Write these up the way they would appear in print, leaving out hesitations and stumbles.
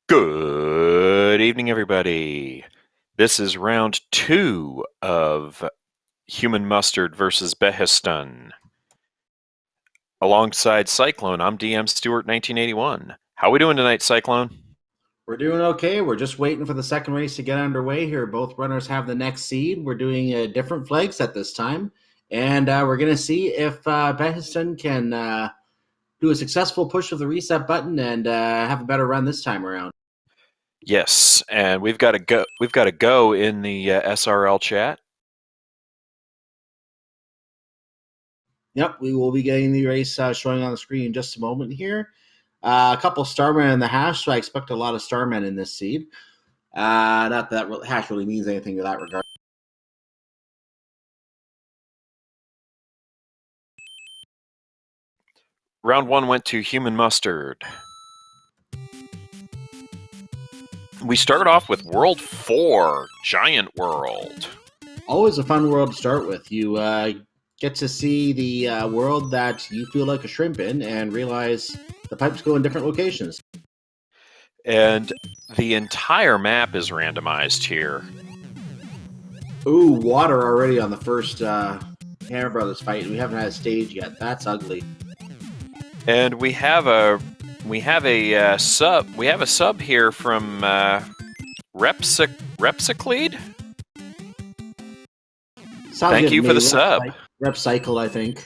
Good evening, everybody. This is round 2 of HUmanMustard versus Behistun. Alongside Cyclone, I'm DM Stewart 1981. How we doing tonight, Cyclone? We're doing okay. We're just waiting for the second race to get underway here. Both runners have the next seed. We're doing different flags at this time. And we're going to see if Behistun can do a successful push of the reset button and have a better run this time around. Yes, and we've got a go in the SRL chat. Yep, we will be getting the race showing on the screen in just a moment here. A couple Starmen in the hash, so I expect a lot of Starmen in this seed. Not that hash really means anything in that regard. Round 1 went to HUmanMustard. We start off with World 4, Giant World. Always a fun world to start with. You get to see the world that you feel like a shrimp in and realize the pipes go in different locations. And the entire map is randomized here. Ooh, water already on the first Hammer Brothers fight. We haven't had a stage yet. That's ugly. And we have a sub here from Repsiclead. Thank you for the sub. Repcycle, I think.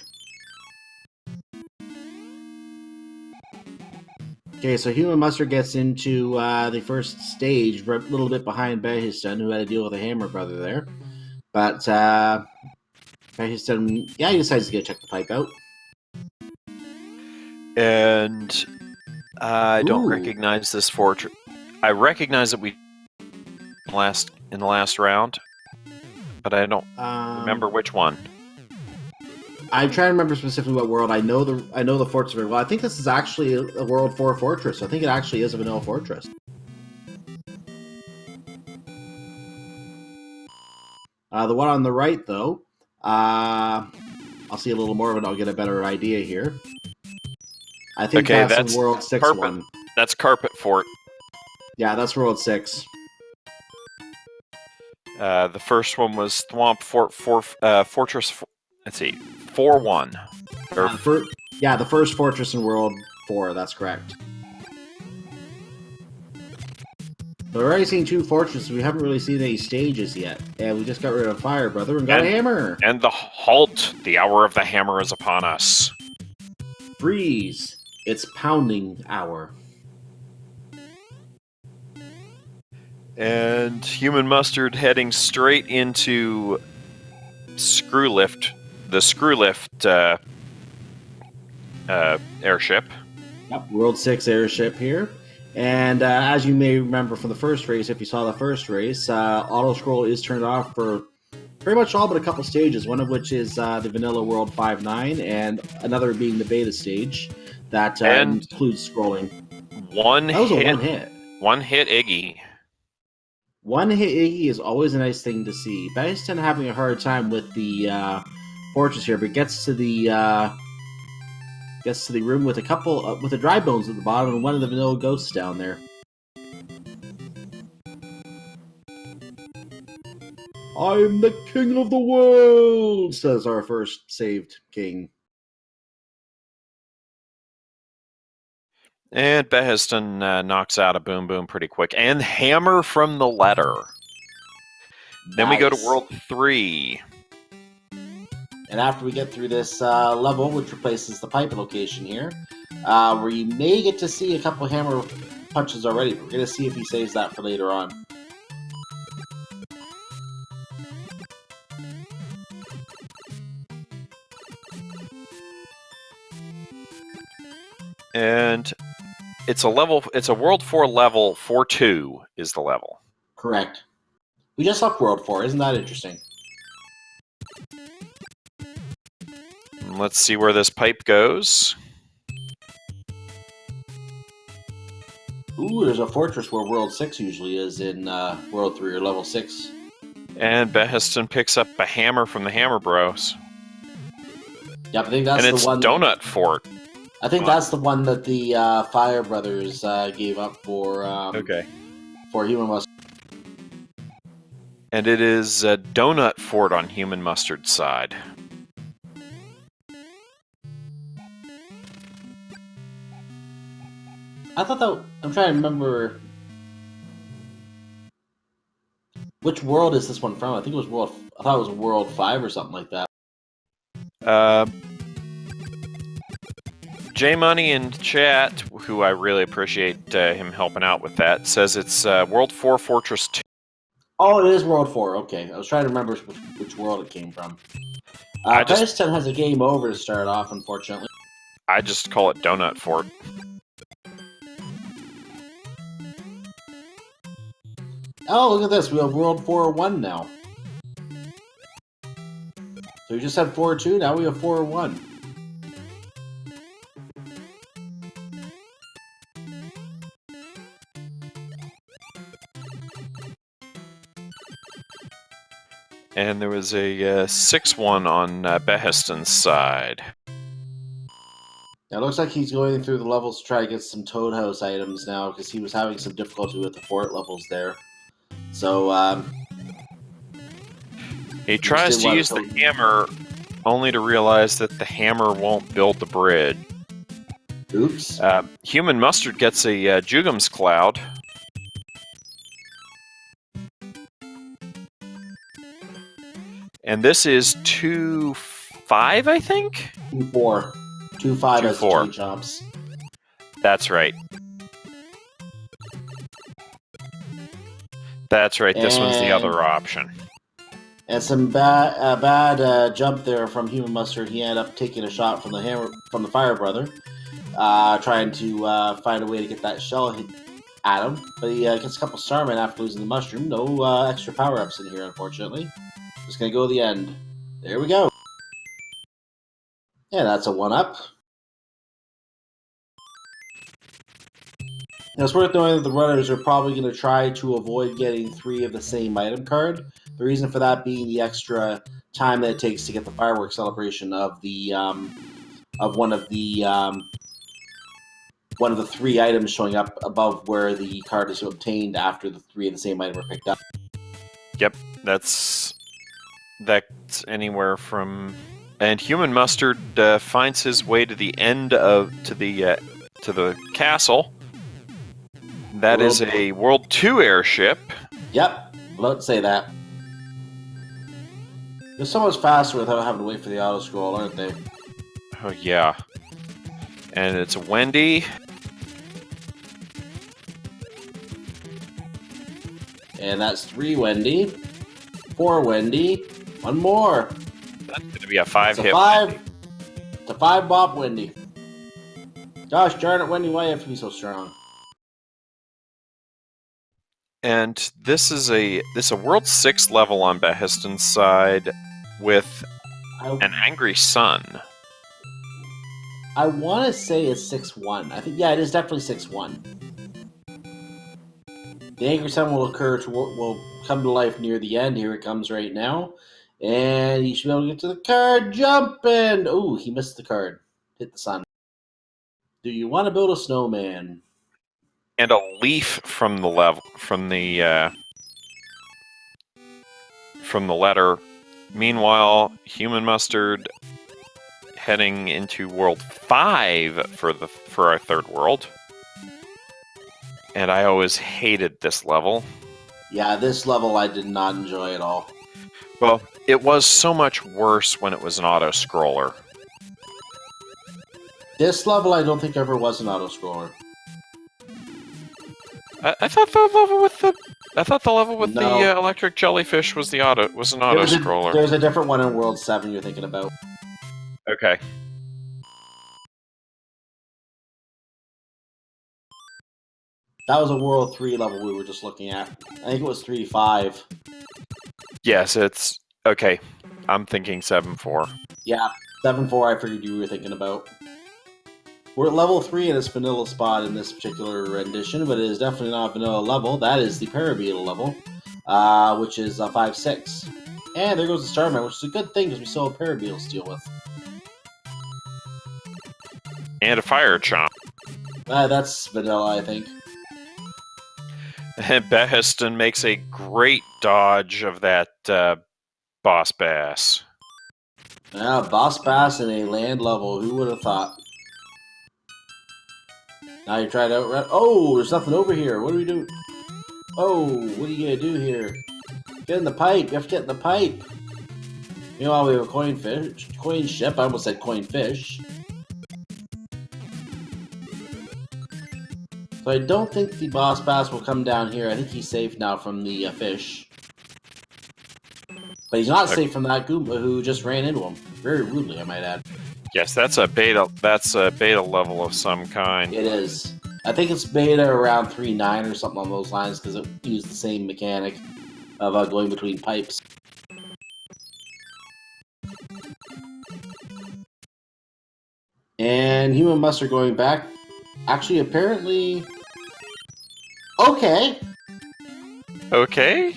Okay, so HUmanMustard gets into the first stage, a little bit behind Behistun, who had to deal with a Hammer Brother there. But Behistun, yeah, he decides to go check the pipe out. And I don't recognize this fortress. I recognize that we in the last round, but I don't remember which one. I'm trying to remember specifically what world. I know the fortress very well. I think this is actually a World 4 fortress. I think it actually is a vanilla fortress. The one on the right, though, I'll see a little more of it. I'll get a better idea here. I think that's a World 6 carpet. one. That's Carpet Fort. Yeah, that's World 6. The first one was Thwomp Fort Fortress. Let's see, 4-1. The first fortress in World 4. That's correct. We're already seeing 2 fortresses. We haven't really seen any stages yet, and we just got rid of Fire Brother and got a hammer. And the halt. The hour of the hammer is upon us. Freeze. It's pounding hour. And HUmanMustard heading straight into Screwlift, the Screwlift airship. Yep, World 6 airship here. And as you may remember from the first race, if you saw the first race, auto scroll is turned off for pretty much all but a couple stages, one of which is the Vanilla World 5-9, and another being the beta stage that includes scrolling. That was a one hit. One hit Iggy. One hit Iggy is always a nice thing to see. Behistun having a hard time with the fortress here, but gets to the room with a couple with the dry bones at the bottom and one of the vanilla ghosts down there. I'm the king of the world, says our first saved king. And Behistun knocks out a Boom Boom pretty quick. And Hammer from the letter. Then we go to World 3. And after we get through this level, which replaces the pipe location here, where you may get to see a couple hammer punches already. We're going to see if he saves that for later on. And it's a World 4 level, 4-2 is the level. Correct. We just left World 4, isn't that interesting? Let's see where this pipe goes. Ooh, there's a fortress where World 6 usually is in World 3 or level 6. And Behistun picks up a hammer from the Hammer Bros. Yep, I think that's the one. And it's Donut Fort. I think that's the one that the Fire Brothers gave up for Okay. for HUmanMustard. And it is a Donut Fort on HUmanMustard's side. I thought that... I'm trying to remember... Which world is this one from? I think it was World... I thought it was World 5 or something like that. J Money in chat, who I really appreciate him helping out with that, says it's World 4 Fortress 2. Oh, it is World 4. Okay, I was trying to remember which world it came from. Behistun has a game over to start off, unfortunately. I just call it Donut Fort. Oh, look at this. We have World 4-1 now. So we just had 4-2, now we have 4-1. And there was a 6-1 on Behistun's side. Now it looks like he's going through the levels to try to get some Toad House items now, because he was having some difficulty with the fort levels there. So, he tries to use the hammer, only to realize that the hammer won't build the bridge. Oops. HUmanMustard gets a Jugum's Cloud. And this is 2-5, I think? 2-4. 2-5 as 2-4. 2 jumps. That's right. That's right, this one's the other option. And some bad jump there from HUmanMustard. He ended up taking a shot from the Fire Brother, trying to find a way to get that shell hit at him. But he gets a couple Starmen after losing the mushroom. No extra power-ups in here, unfortunately. Just gonna go to the end. There we go. Yeah, that's a 1-up. Now, it's worth knowing that the runners are probably going to try to avoid getting 3 of the same item card. The reason for that being the extra time that it takes to get the fireworks celebration of the one of the 3 items showing up above where the card is obtained after the 3 of the same item are picked up. Yep, that's anywhere from... And HUmanMustard finds his way to the end of to the castle. That is a World 2 airship. Yep, let's say that. They're so much faster without having to wait for the auto scroll, aren't they? Oh yeah. And it's a Wendy. And that's 3 Wendy, 4 Wendy, 1 more. That's going to be a 5-hit. It's a 5-bop Wendy. Gosh darn it, Wendy, why do you have to be so strong? And this is a World 6 level on Behistun's side with an Angry Sun. I want to say it's 6-1. I think, yeah, it is definitely 6-1. The Angry Sun will will come to life near the end. Here it comes right now. And he should be able to get to the card. Jump and... Ooh, he missed the card. Hit the sun. Do you want to build a snowman? And a leaf from the letter. Meanwhile, HUmanMustard heading into World 5 for our 3rd world. And I always hated this level. Yeah, this level I did not enjoy at all. Well, it was so much worse when it was an auto-scroller. This level I don't think ever was an auto-scroller. I thought the level with the electric jellyfish was an auto-scroller. There's a different one in World 7 you're thinking about. Okay. That was a World 3 level we were just looking at. I think it was 3-5. Yes, it's... Okay, I'm thinking 7-4. Yeah, 7-4 I figured you were thinking about. We're at level 3 in this vanilla spot in this particular rendition, but it is definitely not a vanilla level. That is the Parabeetle level, which is 5-6. And there goes the Starman, which is a good thing because we still have Parabeetles to deal with. And a fire chomp. That's vanilla, I think. And Behistun makes a great dodge of that boss bass. Yeah, boss bass in a land level. Who would have thought? Now you try to outrun. Oh, there's nothing over here. What do we do? Oh, what are you gonna do here? Get in the pipe. You have to get in the pipe. Meanwhile, we have a coin ship. I almost said coin fish. So I don't think the boss bass will come down here. I think he's safe now from the fish. But he's not safe from that Goomba who just ran into him. Very rudely, I might add. Yes, that's a beta level of some kind. It is. I think it's beta around 3.9 or something along those lines because it used the same mechanic of going between pipes. And HUmanMustard going back. Actually, apparently... Okay! Okay.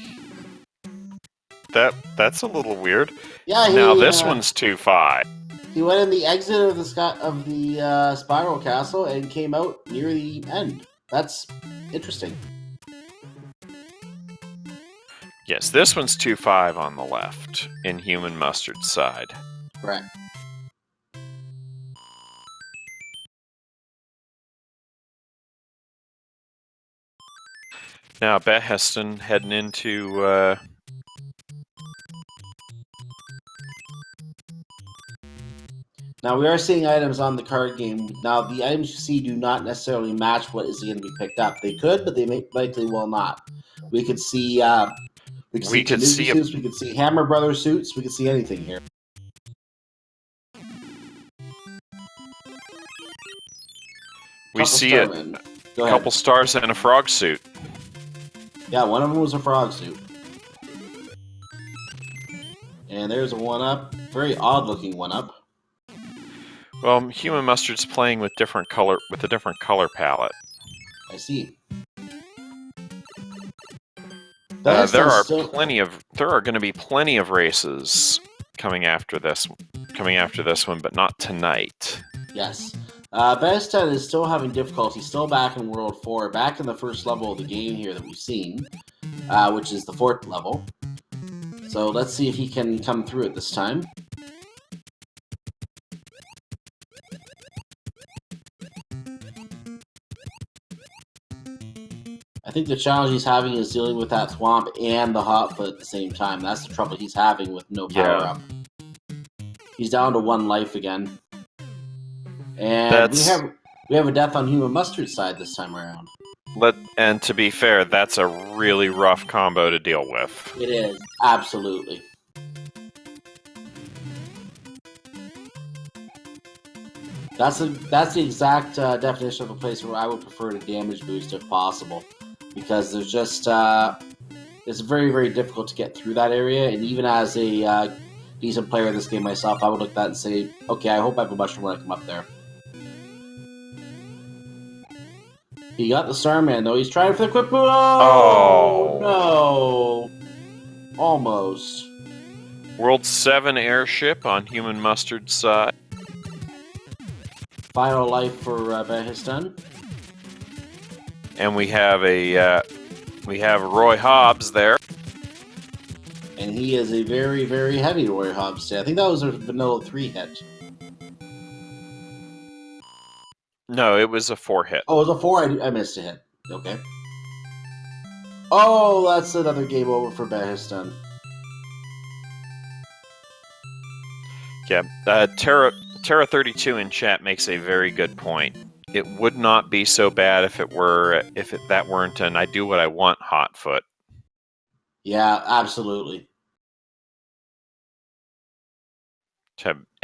That's a little weird. Yeah, now this one's 2-5. He went in the exit of the Spiral Castle and came out near the end. That's interesting. Yes, this one's 2-5 on the left in HUmanMustard's side. Correct. Now Behistun heading into Now, we are seeing items on the card game. Now, the items you see do not necessarily match what is going to be picked up. They could, but they likely will not. We could see, we could see suits, we could see Hammer Brothers suits, we could see anything here. we see a couple stars and a frog suit. Yeah, one of them was a frog suit. And there's a 1-up. Very odd-looking 1-up. Well, HUmanMustard's playing with a different color palette. I see. There are going to be plenty of races coming after this one, but not tonight. Yes. Behistun is still having difficulty, still back in World 4, back in the first level of the game here that we've seen, which is the 4th level. So let's see if he can come through it this time. I think the challenge he's having is dealing with that swamp and the hot foot at the same time. That's the trouble he's having with no power up. He's down to 1 life again. And we have a death on HUmanMustard's side this time around. And to be fair, that's a really rough combo to deal with. It is, absolutely. That's the exact definition of a place where I would prefer to damage boost if possible, because there's just it's very, very difficult to get through that area. And even as a decent player in this game myself, I would look at that and say, okay, I hope I have a mushroom when I come up there. He got the Starman though. He's trying for the quick move. Oh no! Almost. World 7 airship on HUmanMustard's side. Final life for Behistun. And we have Roy Hobbs there. And he is a very, very heavy Roy Hobbs. I think that was a vanilla 3 hit. No, it was a 4 hit. Oh, it was a 4? I missed a hit. Okay. Oh, that's another game over for Behistun. Yeah, Terra32 in chat makes a very good point. It would not be so bad if that weren't an I do what I want hotfoot. Yeah, absolutely.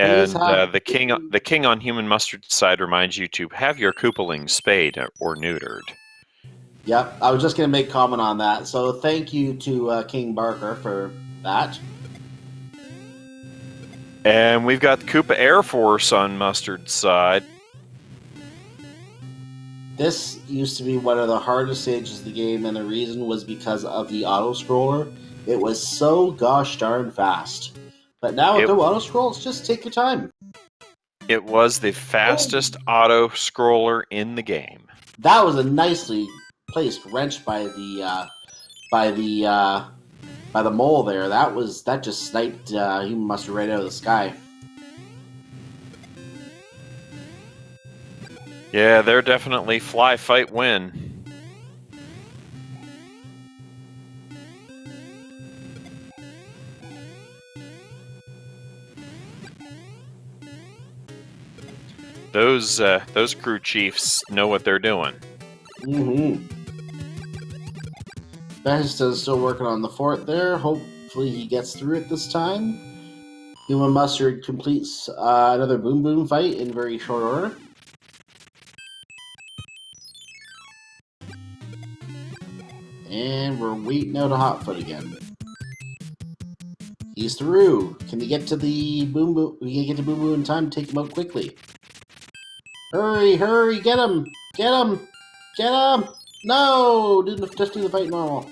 And the king on HUmanMustard's side reminds you to have your Koopalings spayed or neutered. Yep, I was just going to make comment on that. So thank you to King Barker for that. And we've got Koopa Air Force on Mustard's side. This used to be one of the hardest stages of the game, and the reason was because of the auto-scroller. It was so gosh darn fast. But now with the auto-scrolls, just take your time. It was the fastest auto scroller in the game. That was a nicely placed wrench by the mole there. That just sniped HUmanMustard right out of the sky. Yeah, they're definitely fly, fight, win. Those crew chiefs know what they're doing. Mm-hmm. Behistun still working on the fort there. Hopefully he gets through it this time. HUmanMustard completes another boom boom fight in very short order. And we're waiting out a Hotfoot again. He's through. Can he get to the boom boom? We can get to boom boom in time to take him out quickly. Hurry, hurry, get him! Get him! Get him! No! Just do the fight normal.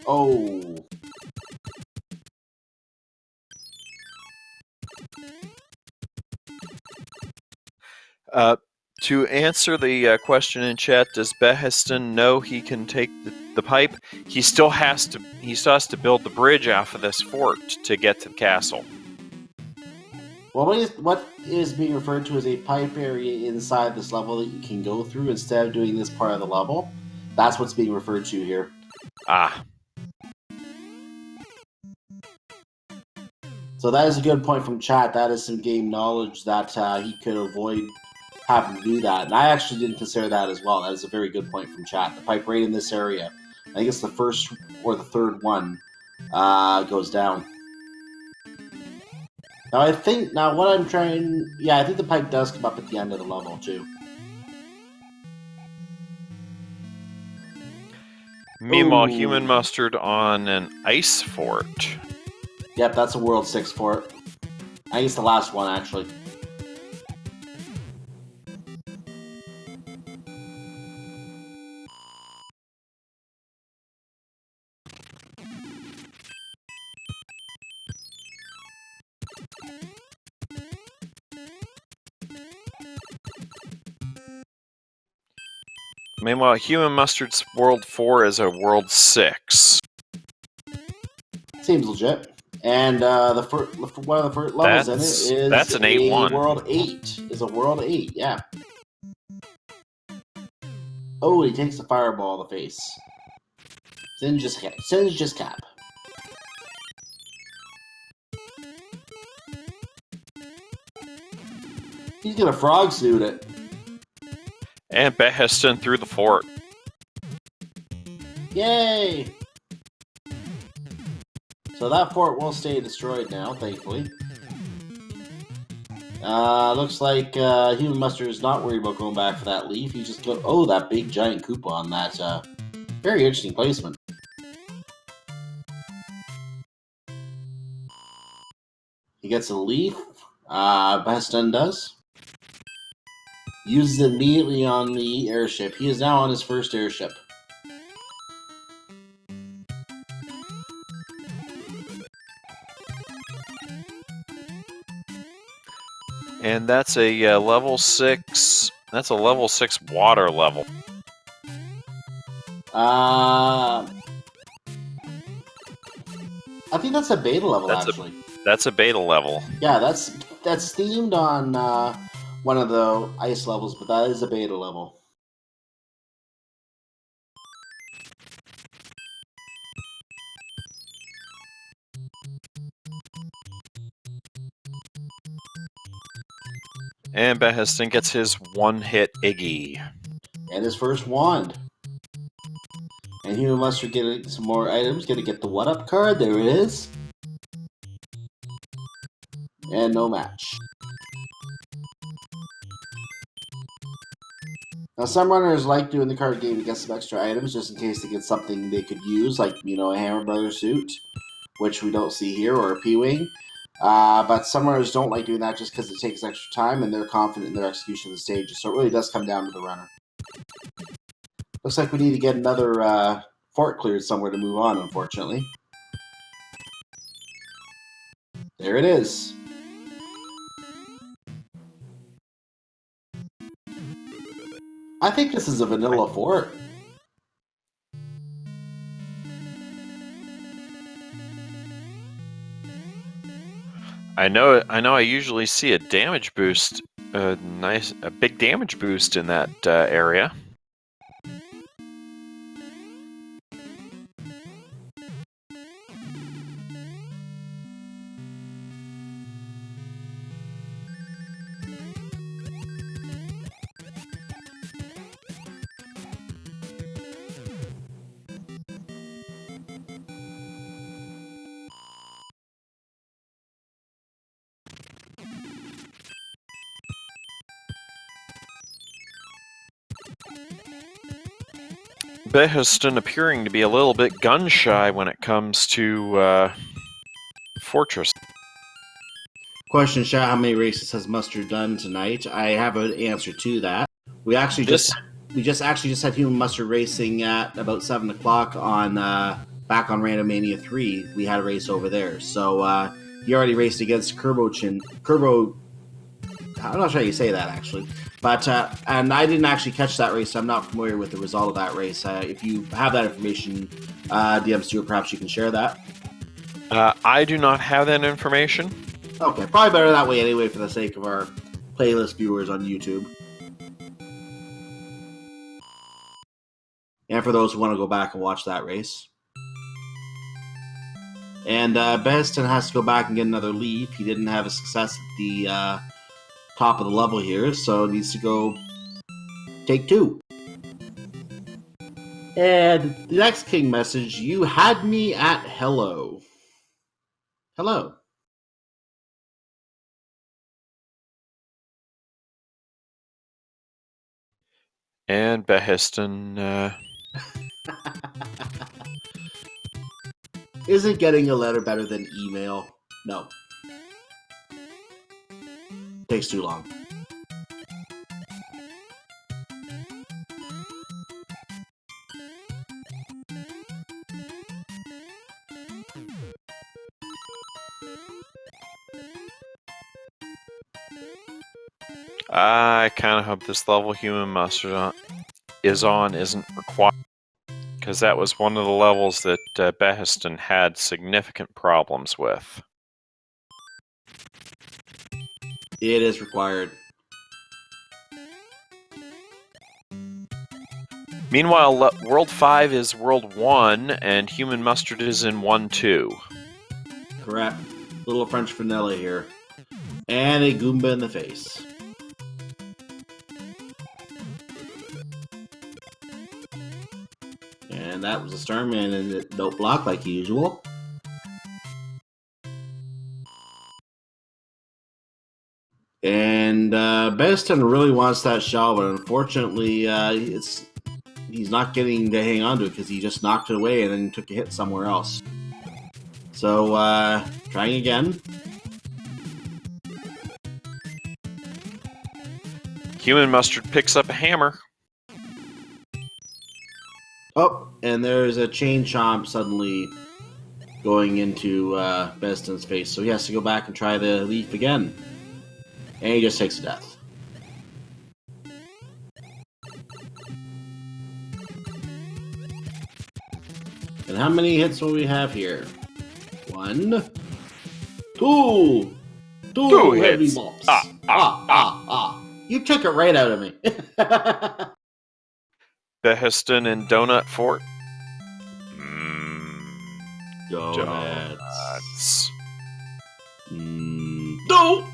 Oh. To answer the question in chat, does Behistun know he can take the pipe? He still has to build the bridge off of this fort to get to the castle. Well, what is being referred to as a pipe area inside this level that you can go through instead of doing this part of the level? That's what's being referred to here. Ah. So that is a good point from chat. That is some game knowledge that he could avoid having to do that. And I actually didn't consider that as well. That is a very good point from chat. The pipe right in this area, I think it's the first or the third one, goes down. Now I think, I think the pipe does come up at the end of the level too. Meanwhile, Ooh. HUmanMustard on an ice fort. Yep, that's a World 6 fort. I think it's the last one, actually. Meanwhile, HUmanMustard's World 4 is a World 6. Seems legit. And one of the first levels in it is that's an 8-1. World 8. Is a World 8, yeah. Oh, he takes a fireball in the face. Singe cap. He's gonna frog suit it. And Behistun through the fort. Yay! So that fort will stay destroyed now, thankfully. Looks like HUmanMustard is not worried about going back for that leaf. He just go, oh, that big giant Koopa on that. Very interesting placement. He gets a leaf. Behistun does. Uses it immediately on the airship. He is now on his first airship. And that's a level 6. That's a level 6 water level. I think that's a beta level, actually. That's a beta level. Yeah, that's themed on one of the ice levels, but that is a beta level. And Behistun gets his one-hit Iggy. And his first wand. And HUmanMustard getting some more items. Gonna get the one-up card. There it is. And no match. Now, some runners like doing the card game to get some extra items just in case they get something they could use, like, a Hammer Brothers suit, which we don't see here, or a P-Wing. But some runners don't like doing that just because it takes extra time and they're confident in their execution of the stages. So it really does come down to the runner. Looks like we need to get another fort cleared somewhere to move on, unfortunately. There it is. I think this is a vanilla fort. I know I usually see a damage boost, a big damage boost in that area. Behistun appearing to be a little bit gun-shy when it comes to Fortress. Question, chat, how many races has Mustard done tonight? I have an answer to that. We actually just had HUmanMustard racing at about 7 o'clock on back on Randomizer 3. We had a race over there. So he already raced against Kerbo. I'm not sure how you say that actually, but and I didn't actually catch that race, so I'm not familiar with the result of that race. If you have that information, DM Stuart, perhaps you can share that. I do not have that information. Okay, probably better that way anyway, for the sake of our playlist viewers on YouTube, and for those who want to go back and watch that race. And Behistun has to go back and get another leaf. He didn't have a success at the top of the level here, so needs to go take 2. And the next king message, you had me at hello. Hello. And Behistun... Isn't getting a letter better than email? No. Takes too long. I kind of hope this level HUmanMustard isn't required, because that was one of the levels that Behistun had significant problems with. It is required. Meanwhile, World 5 is World 1, and HUmanMustard is in 1-2. Correct. Little French vanilla here. And a Goomba in the face. And that was a Starman, and it don't block like usual. And Behistun really wants that shell, but unfortunately, he's not getting to hang on to it because he just knocked it away and then took a hit somewhere else. So, trying again. HUmanMustard picks up a hammer. Oh, and there's a chain chomp suddenly going into Behistun face, so he has to go back and try the leaf again. And he just takes a death. And how many hits will we have here? 1, 2, 2 heavy hits. bops. You took it right out of me. Behistun and Donut Fort. Donuts. Donuts. No!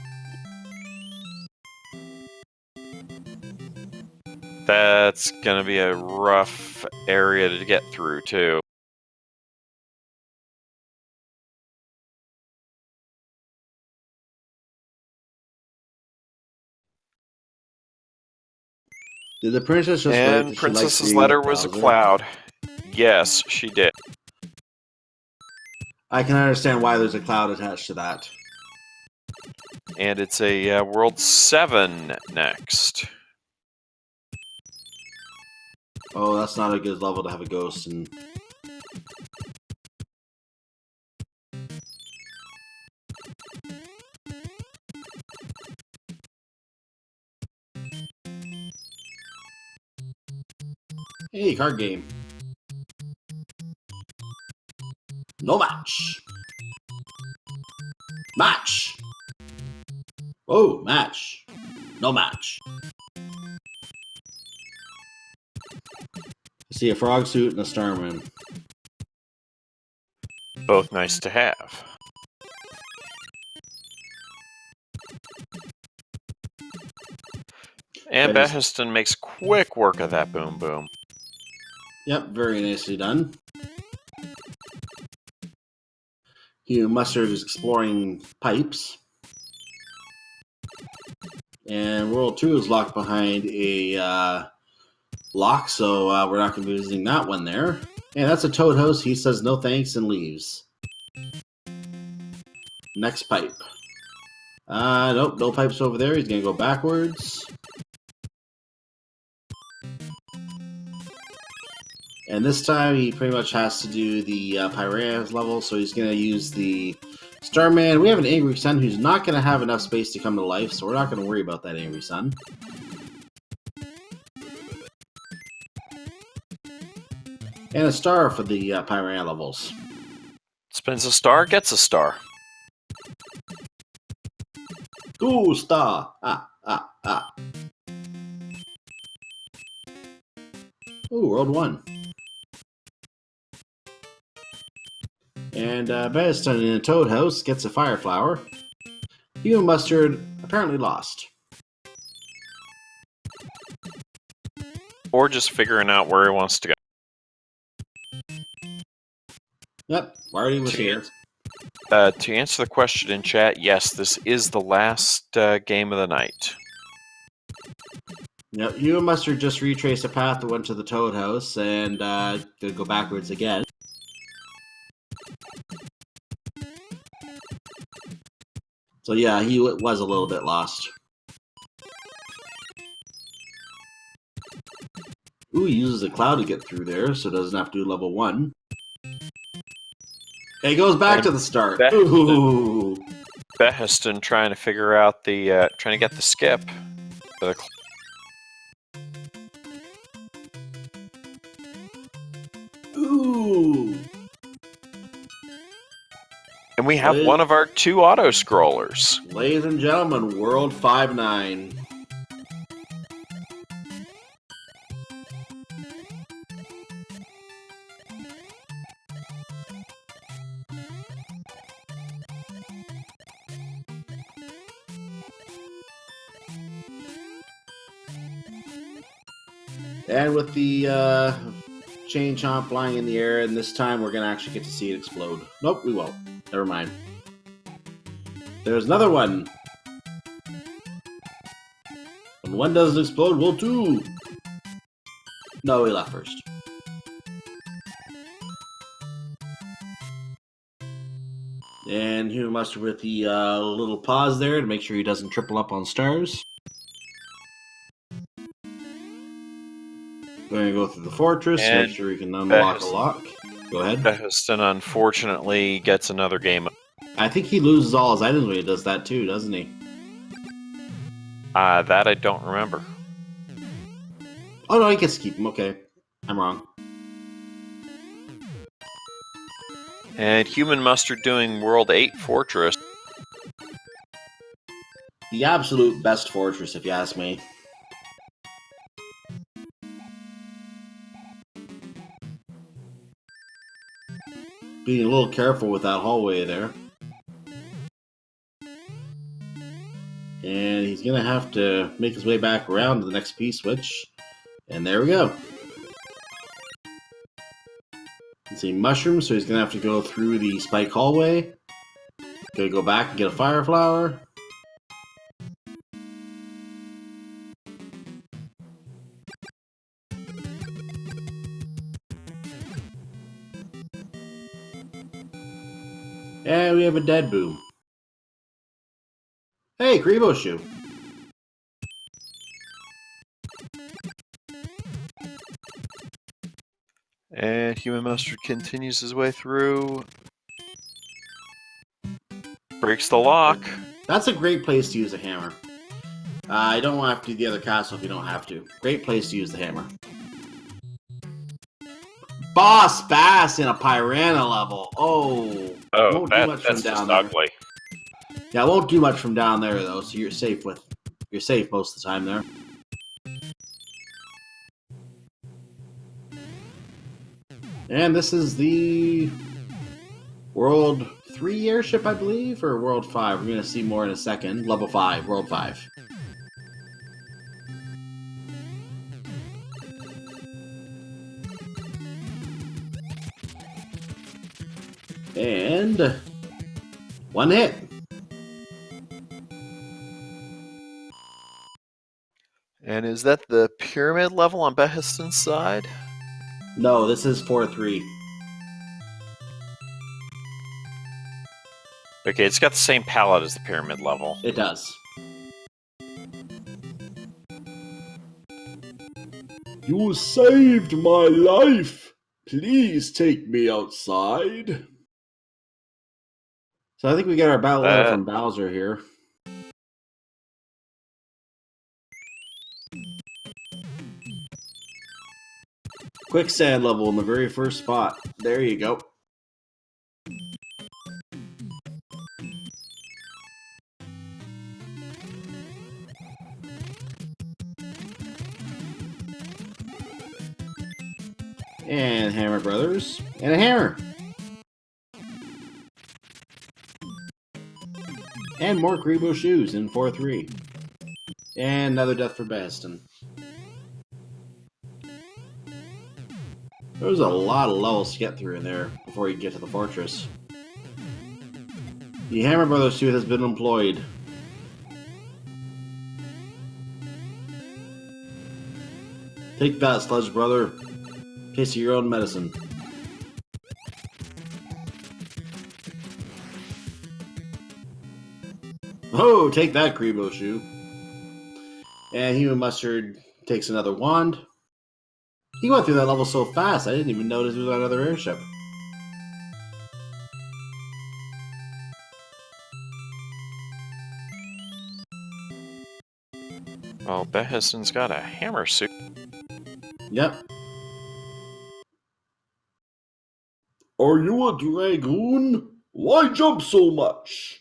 That's gonna be a rough area to get through, too. Did the princess just write And that she likes Princess's being letter with was a Bowser? cloud. Yes, she did. I can understand why there's a cloud attached to that. And it's a World 7 next. Oh, that's not a good level to have a ghost in. Hey, card game. No match. Match. Oh, match. No match. I see a frog suit and a starman. Both nice to have. And Behistun makes quick work of that boom boom. Yep, very nicely done. HUmanMustard is exploring pipes. And World 2 is locked behind a lock, so we're not going to be visiting that one there. And that's a Toad House. He says no thanks and leaves. Next pipe. Nope, no pipes over there. He's going to go backwards. And this time he pretty much has to do the Piraeus level, so he's going to use the Starman. We have an Angry Sun who's not going to have enough space to come to life, so we're not going to worry about that Angry Sun. And a star for the Piraeus levels. Spins a star, gets a star. Ooh, star! Ooh, World 1. And Behistun in a Toad House gets a Fire Flower. HUmanMustard apparently lost. Or just figuring out where he wants to go. Yep, Marty was here. To answer the question in chat, yes, this is the last game of the night. Yep, HUmanMustard just retraced a path that went to the Toad House and gonna go backwards again. So yeah, he was a little bit lost. Ooh, he uses a cloud to get through there, so doesn't have to do level 1. And he goes back to the start. Ooh. Behistun trying to figure out the trying to get the skip. Ooh. And we have one of our 2 auto scrollers. Ladies and gentlemen, World 5-9. And with the chain chomp flying in the air, and this time we're going to actually get to see it explode. Nope, we won't. Never mind. There's another one. When one doesn't explode, we'll 2. No, he left first. And HUmanMustard with the little pause there to make sure he doesn't triple up on stars. We're going to go through the fortress, make sure we can unlock a lock. Go ahead. Behistun unfortunately gets another game. I think he loses all his items when he does that too, doesn't he? That I don't remember. Oh no, he gets to keep them. Okay. I'm wrong. And HUmanMustard doing World 8 Fortress. The absolute best fortress, if you ask me. Being a little careful with that hallway there. And he's going to have to make his way back around to the next P-switch. And there we go. You can see mushrooms, so he's going to have to go through the spike hallway. Going to go back and get a fire flower. And we have a dead boom. Hey, Grebo shoe. And HUmanMustard continues his way through. Breaks the lock. That's a great place to use a hammer. You don't want to do the other castle if you don't have to. Great place to use the hammer. Boss Bass in a Piranha level. Oh, Oh, won't do much from that's down just there. ugly. Yeah, it won't do much from down there though, so you're safe most of the time there. And this is the World 3 airship, I believe, or World 5. We're going to see more in a second. Level 5, World 5. And one hit. And is that the pyramid level on Behistun's side? No, this is 4-3. Okay, it's got the same palette as the pyramid level. It does. You saved my life. Please take me outside. So I think we get our battle letter from Bowser here. Quicksand level in the very first spot. There you go. And Hammer Brothers. And a hammer. And more Grebo shoes in 4-3. And another death for Behistun. There's a lot of levels to get through in there before you get to the fortress. The Hammer Brothers suit has been employed. Take that, Sludge Brother. Taste of your own medicine. Oh, take that, Grebo shoe. And HUmanMustard takes another wand. He went through that level so fast, I didn't even notice it was on another airship. Well, Behistun's got a hammer suit. Yep. Are you a dragoon? Why jump so much?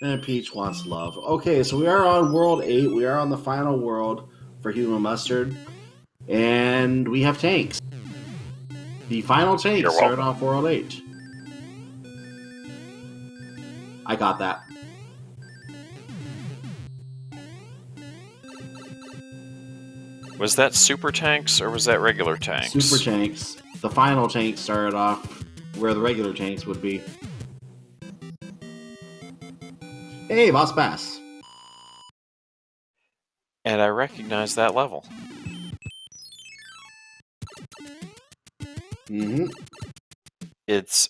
And Peach wants love. Okay, so we are on World 8. We are on the final world for HUmanMustard. And we have tanks. The final tanks start off World 8. I got that. Was that super tanks or was that regular tanks? Super tanks. The final tanks started off where the regular tanks would be. Hey, Boss Bass. And I recognize that level. Mm-hmm. It's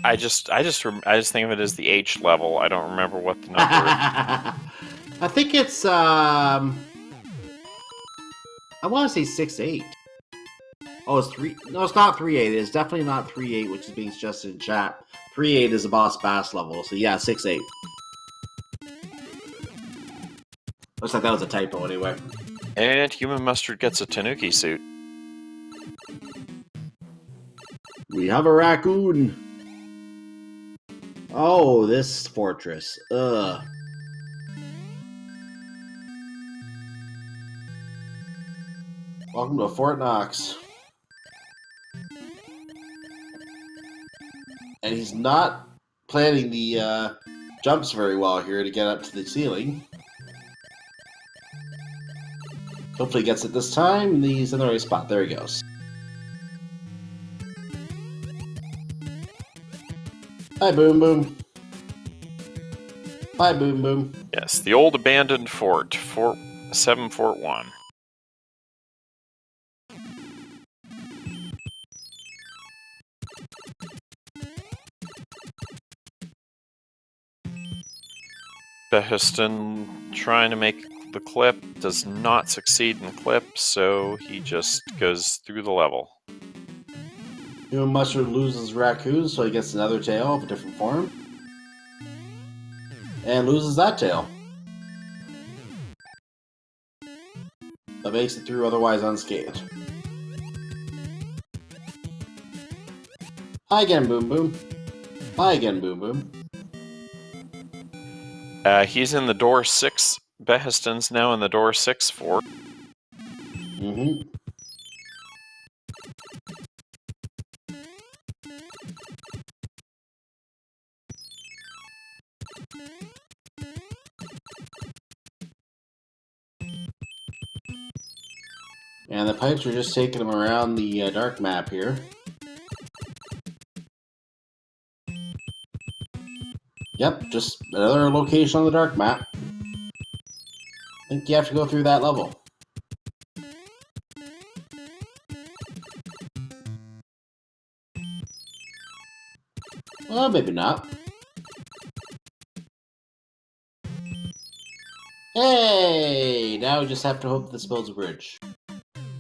I just think of it as the H level. I don't remember what the number is. I think it's I want to say 6-8. Oh, it's 3. No, it's not 3-8. It's definitely not 3-8, which is being suggested in chat. 3-8 is a Boss Bass level, so yeah, 6-8. Looks like that was a typo anyway. And HUmanMustard gets a Tanuki suit. We have a raccoon. Oh, this fortress. Ugh. Welcome to Fort Knox. And he's not planning the jumps very well here to get up to the ceiling. Hopefully he gets it this time, and he's in the right spot. There he goes. Hi, Boom Boom. Hi, Boom Boom. Yes, the old abandoned fort, Fort 741. Behistun trying to make the clip, does not succeed in clip, so he just goes through the level. HUmanMustard loses raccoon, so he gets another tail of a different form. And loses that tail. but makes it through otherwise unscathed. Hi again, Boom Boom. Hi again, Boom Boom. He's in the door 6. Behistun's now in the door 6 fort. Mm-hmm. And the pipes are just taking him around the dark map here. Yep, just another location on the dark map. I think you have to go through that level. Well, maybe not. Hey! Now we just have to hope this builds a bridge.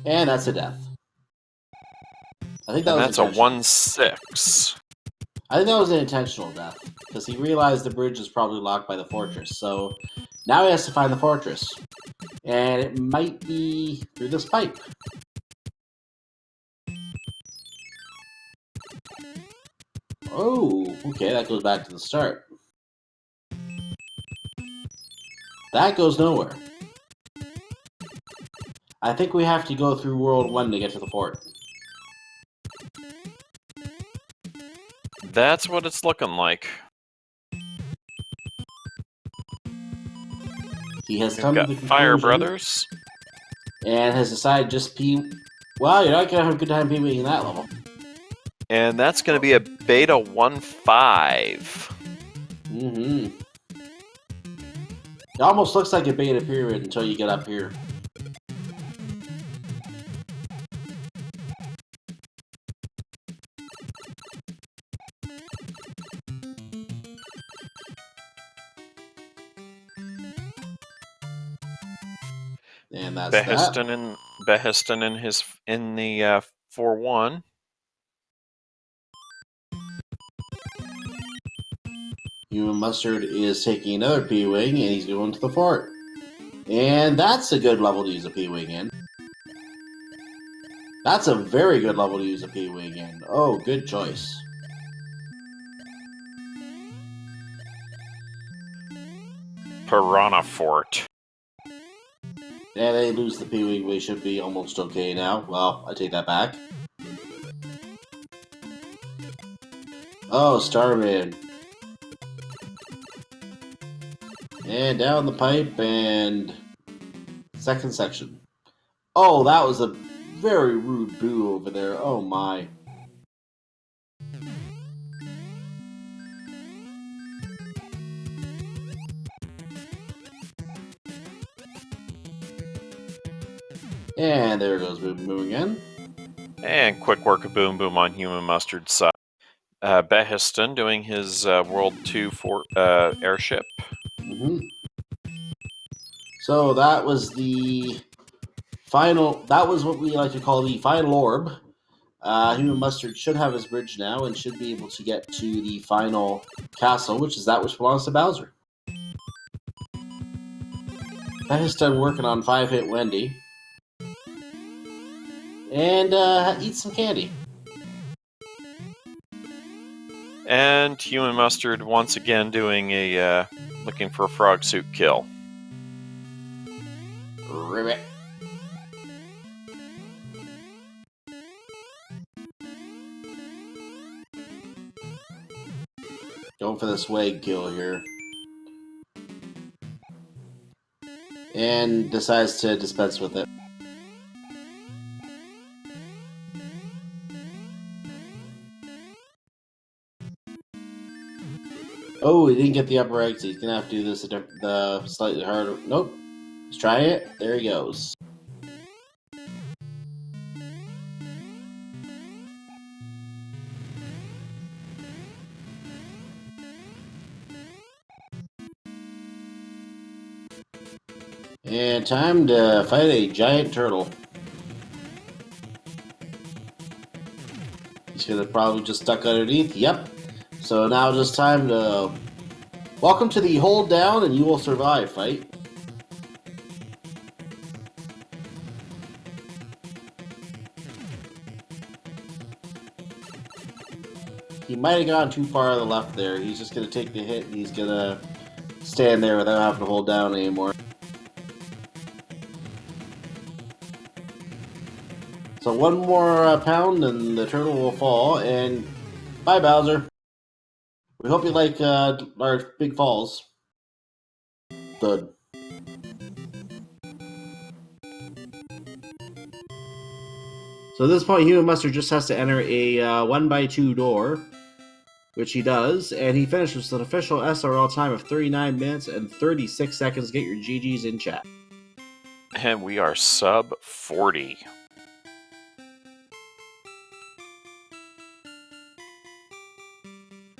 And that's a death. I think that And was that's a intentional. 1-6. I think that was an intentional death, because he realized the bridge is probably locked by the fortress, so now he has to find the fortress. And it might be through this pipe. Oh, okay, that goes back to the start. That goes nowhere. I think we have to go through World 1 to get to the fort. That's what it's looking like. He has We've come got to the Fire conclusion Brothers. and has decided just Well, you're not going to have a good time PvPing that level. And that's going to be a beta 1.5. Mm-hmm. It almost looks like a beta period until you get up here. And that's Behistun that. Behistun in the 4-1. HUmanMustard is taking another P-Wing, and he's going to the fort. And that's a good level to use a P-Wing in. That's a very good level to use a P-Wing in. Oh, good choice. Piranha Fort. And they lose the P-Wing, we should be almost okay now. Well, I take that back. Oh, Starman. And down the pipe, and second section. Oh, that was a very rude boo over there. Oh my. And there goes Boom Boom again. And quick work of Boom Boom on HUmanMustard's side. Behistun doing his World 2 fort, airship. Mm-hmm. So that was the final. That was what we like to call the final orb. HUmanMustard should have his bridge now and should be able to get to the final castle, which is that which belongs to Bowser. That is done working on 5-Hit Wendy. And eat some candy. And HUmanMustard once again doing a looking for a frog suit kill. Ribbit. Going for the swag kill here. And decides to dispense with it. Oh, he didn't get the upper exit. He's gonna have to do this the slightly harder. Nope. Let's try it. There he goes. And time to fight a giant turtle. He's gonna probably just duck underneath. Yep. So now just time to... Welcome to the hold down and you will survive fight. he might have gone too far on the left there. He's just going to take the hit, and he's going to stand there without having to hold down anymore. So one more pound, and the turtle will fall, and bye, Bowser. We hope you like our big falls. Thud. So at this point, HUmanMustard just has to enter a 1x2 door, which he does, and he finishes with an official SRL time of 39 minutes and 36 seconds. Get your GGs in chat. And we are sub 40.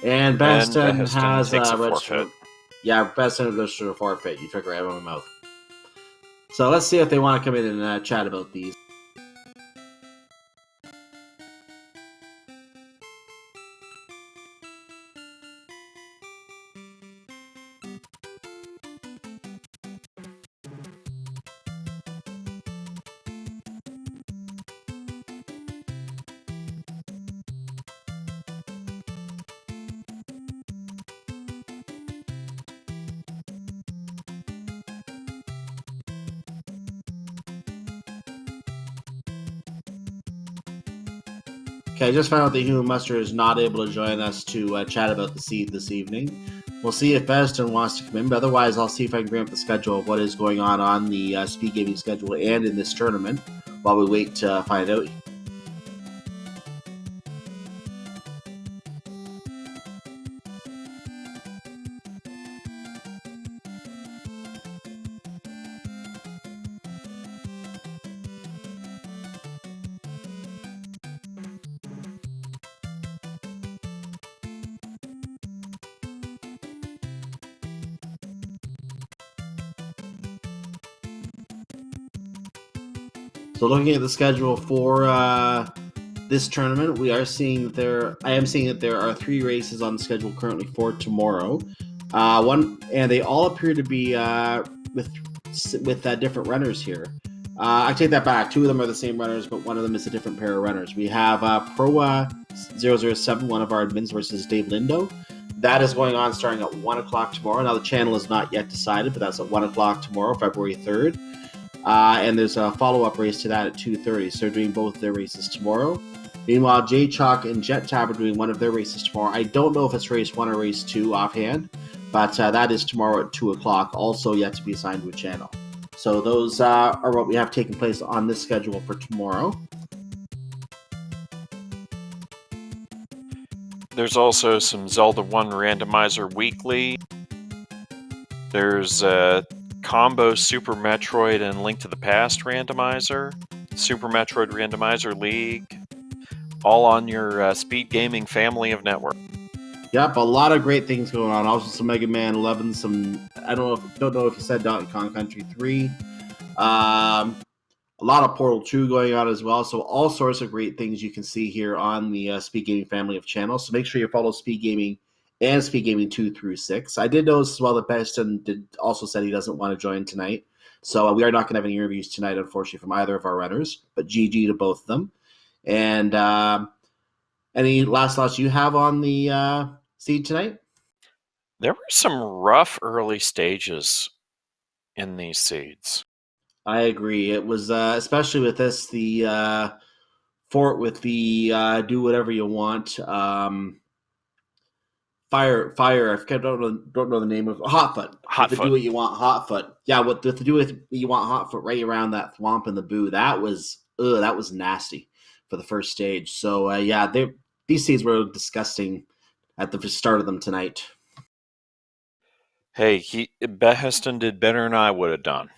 And Behistun has takes a registered. forfeit. Yeah, Behistun registered a forfeit. You took it right out of my mouth. So let's see if they want to come in and chat about these. Okay, I just found out that HUmanMustard is not able to join us to chat about the seed this evening. We'll see if Behistun wants to come in, but otherwise I'll see if I can bring up the schedule of what is going on the speed gaming schedule and in this tournament while we wait to find out. So looking at the schedule for this tournament, we are seeing that I am seeing that there are 3 races on the schedule currently for tomorrow. And they all appear to be with different runners here. I take that back. 2 of them are the same runners, but one of them is a different pair of runners. We have Pro 007, one of our admins, versus Dave Lindo. That is going on starting at 1 o'clock tomorrow. Now, the channel is not yet decided, but that's at 1 o'clock tomorrow, February 3rd. And there's a follow-up race to that at 2:30. So they're doing both their races tomorrow. Meanwhile, J Chalk and Jet Tab are doing one of their races tomorrow. I don't know if it's race 1 or race 2 offhand, but that is tomorrow at 2 o'clock, also yet to be assigned to a channel. So those are what we have taking place on this schedule for tomorrow. There's also some Zelda 1 Randomizer Weekly. There's Combo Super Metroid and Link to the Past Randomizer, Super Metroid Randomizer League, all on your Speed Gaming family of network. Yep, a lot of great things going on. Also, some Mega Man 11, some don't know if you said Donkey Kong Country 3. A lot of Portal 2 going on as well. So all sorts of great things you can see here on the Speed Gaming family of channels. So make sure you follow Speed Gaming and Speed Gaming 2 through 6. I did notice as well that Behistun also said he doesn't want to join tonight. So we are not going to have any interviews tonight, unfortunately, from either of our runners. But GG to both of them. And any last thoughts you have on the seed tonight? There were some rough early stages in these seeds. I agree. It was especially with this fort with the do whatever you want. Fire. I don't know the name of Hotfoot. Hotfoot. Do what you want, Hotfoot. Yeah, with the do what you want, Hotfoot, right around that thwomp and the boo. That was nasty for the first stage. So yeah, these seeds were disgusting at the start of them tonight. Hey, Behistun did better than I would have done.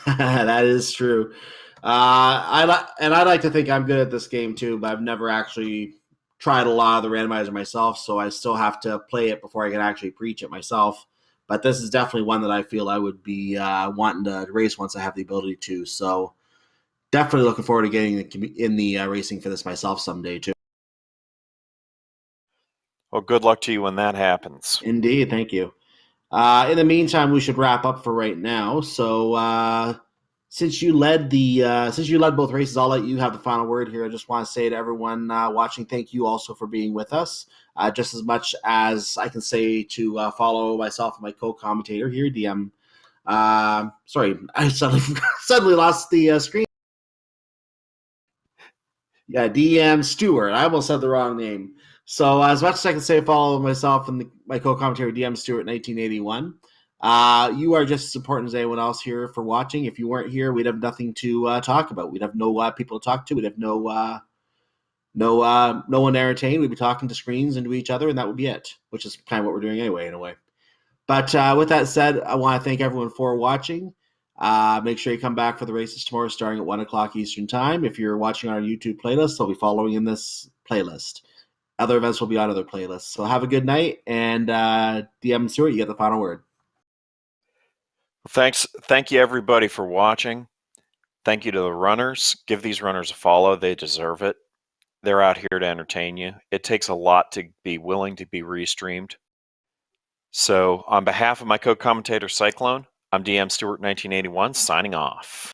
That is true. I like to think I'm good at this game too, but I've never actually tried a lot of the randomizer myself, so I still have to play it before I can actually preach it myself. But this is definitely one that I feel I would be wanting to race once I have the ability to. So definitely looking forward to getting in the racing for this myself someday too. Well, good luck to you when that happens. Indeed, thank you. In the meantime, we should wrap up for right now. So since you led both races, I'll let you have the final word here. I just want to say to everyone watching, thank you also for being with us. Just as much as I can say to follow myself and my co-commentator here, DM. Sorry, I suddenly lost the screen. Yeah, DM Stewart. I almost said the wrong name. So as much as I can say, follow myself and my co-commentator DM Stewart 1981. You are just as important as anyone else here for watching. If you weren't here, we'd have nothing to talk about. We'd have no people to talk to. We'd have no one to entertain. We'd be talking to screens and to each other, and that would be it. Which is kind of what we're doing anyway, in a way. But with that said, I want to thank everyone for watching. Make sure you come back for the races tomorrow starting at 1 o'clock Eastern Time. If you're watching our YouTube playlist, they'll be following in this playlist. Other events will be on other playlists. So have a good night, and DM Stewart, you get the final word. Thank you everybody for watching. Thank you to the runners. Give these runners a follow. They deserve it. They're out here to entertain you. It takes a lot to be willing to be restreamed. So on behalf of my co-commentator Cyclone, I'm DM Stewart 1981 signing off.